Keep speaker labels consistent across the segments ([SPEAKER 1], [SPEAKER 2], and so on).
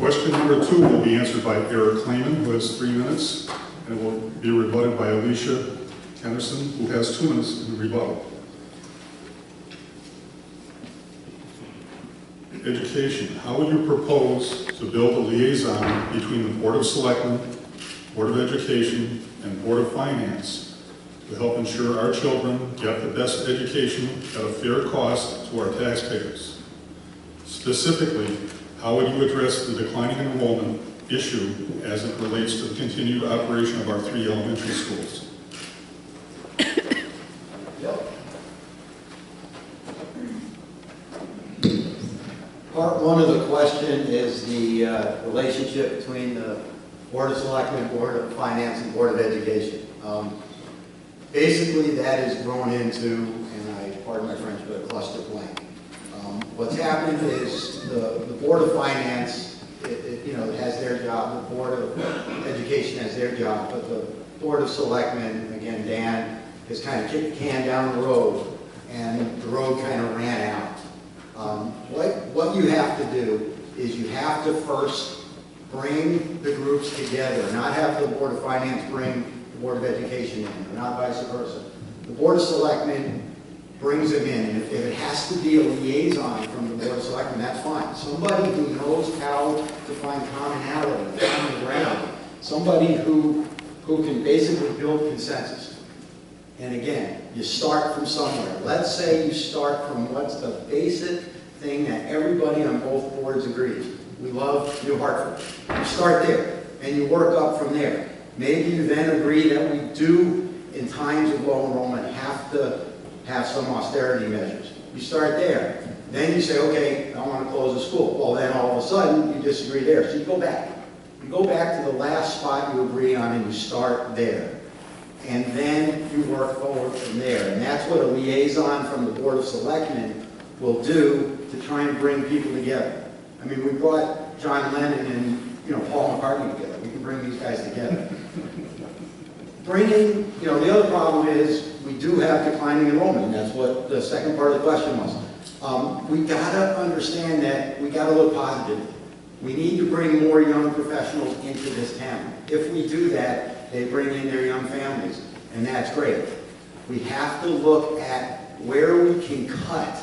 [SPEAKER 1] Question number 2 will be answered by Claman, who has 3 minutes, and will be rebutted by Alesia, Kennerson, who has 2 minutes in rebuttal. Education. How would you propose to build a liaison between the Board of Selectmen, Board of Education, and Board of Finance to help ensure our children get the best education at a fair cost to our taxpayers? Specifically, how would you address the declining enrollment issue as it relates to the continued operation of our 3 elementary schools?
[SPEAKER 2] Part 1 of the question is the relationship between the Board of Selectmen, Board of Finance, and Board of Education. Basically, that is grown into, and I pardon my French, but a cluster blank. What's happened is the Board of Finance, has their job. The Board of Education has their job, but the Board of Selectmen, again, Dan, has kind of kicked the can down the road, and the road kind of ran out. What you have to do is you have to first bring the groups together, not have the Board of Finance bring the Board of Education in, or not vice versa. The Board of Selectmen brings them in, and if it has to be a liaison from the Board of Selectmen, that's fine. Somebody who knows how to find commonality, common ground, somebody who can basically build consensus. And again, you start from somewhere. Let's say you start from what's the basic thing that everybody on both boards agrees. We love New Hartford. You start there, and you work up from there. Maybe you then agree that we do, in times of low enrollment, have to have some austerity measures. You start there. Then you say, okay, I want to close the school. Well, then all of a sudden, you disagree there. So you go back. You go back to the last spot you agree on, and you start there. And then you work forward from there. And that's what a liaison from the Board of Selectmen will do to try and bring people together. I mean, we brought John Lennon and Paul McCartney together. We can bring these guys together. Bringing, the other problem is we do have declining enrollment, and that's what the second part of the question was. We gotta understand that we gotta look positive. We need to bring more young professionals into this town. If we do that, they bring in their young families, and that's great. We have to look at where we can cut,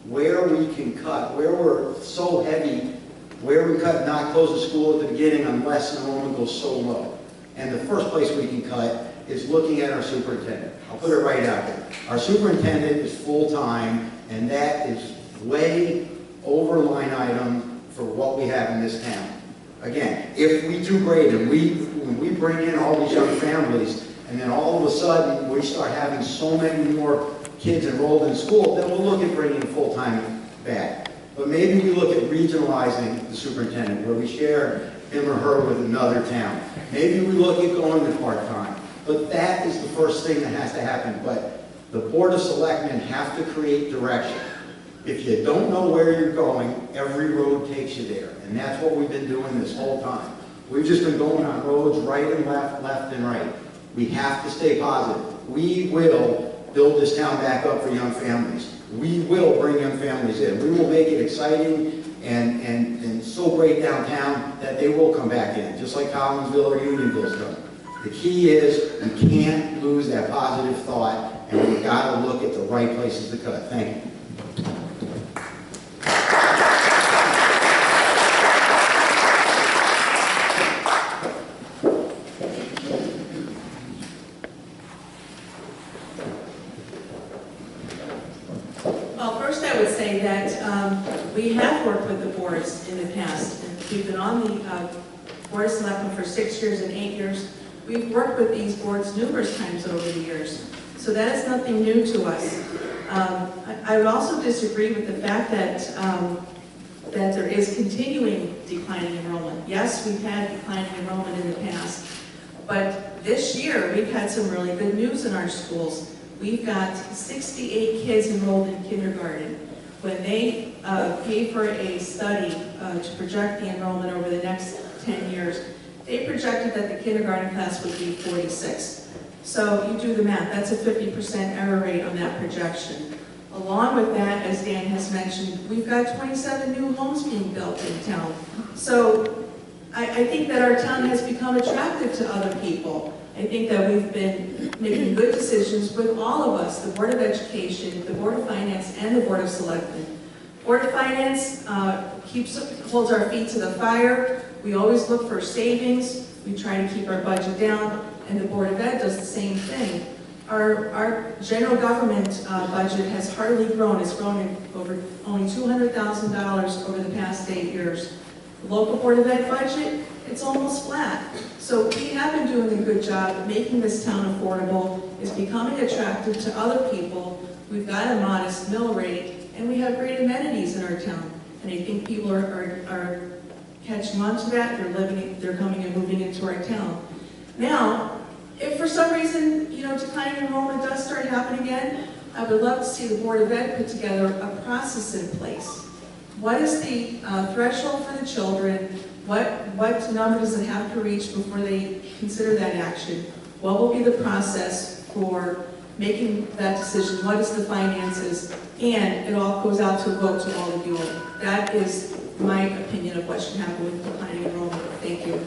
[SPEAKER 2] where we're so heavy, where we cut, not close the school at the beginning unless enrollment goes so low. And the first place we can cut is looking at our superintendent. I'll put it right out there. Our superintendent is full-time, and that is way over line item for what we have in this town. Again, if we do great and when we bring in all these young families, and then all of a sudden we start having so many more kids enrolled in school, then we'll look at bringing full-time back. But maybe we look at regionalizing the superintendent, where we share him or her with another town. Maybe we look at going to part-time. But that is the first thing that has to happen. But the Board of Selectmen have to create direction. If you don't know where you're going, every road takes you there. And that's what we've been doing this whole time. We've just been going on roads right and left, left and right. We have to stay positive. We will build this town back up for young families. We will bring young families in. We will make it exciting and so great downtown that they will come back in, just like Collinsville or Unionville's done. The key is we can't lose that positive thought, and we've got to look at the right places to cut. Thank you.
[SPEAKER 3] Well, first I would say that we have worked with the boards in the past, and we've been on the Board of Selectmen for 6 years and 8 years. We've worked with these boards numerous times over the years, so that is nothing new to us. I would also disagree with the fact that that there is continuing declining enrollment. Yes, we've had declining enrollment in the past, but this year we've had some really good news in our schools. We've got 68 kids enrolled in kindergarten. When they paid for a study to project the enrollment over the next 10 years, they projected that the kindergarten class would be 46. So you do the math, that's a 50% error rate on that projection. Along with that, as Dan has mentioned, we've got 27 new homes being built in town. So I think that our town has become attractive to other people. I think that we've been making good decisions with all of us, the Board of Education, the Board of Finance, and the Board of Selectmen. Board of Finance holds our feet to the fire. We always look for savings. We try to keep our budget down, and the Board of Ed does the same thing. Our general government budget has hardly grown. It's grown in over only $200,000 over the past 8 years. The local Board of Ed budget, it's almost flat. So we have been doing a good job of making this town affordable. It's becoming attractive to other people. We've got a modest mill rate, and we have great amenities in our town. And I think people are catching on to that. They're coming and moving into our town. Now, if for some reason, declining enrollment does start happening again, I would love to see the Board of Ed put together a process in place. What is the threshold for the children? What number does it have to reach before they consider that action? What will be the process for making that decision? What is the finances? And it all goes out to a vote to all of you. That is my opinion of what should happen with declining enrollment. Thank you.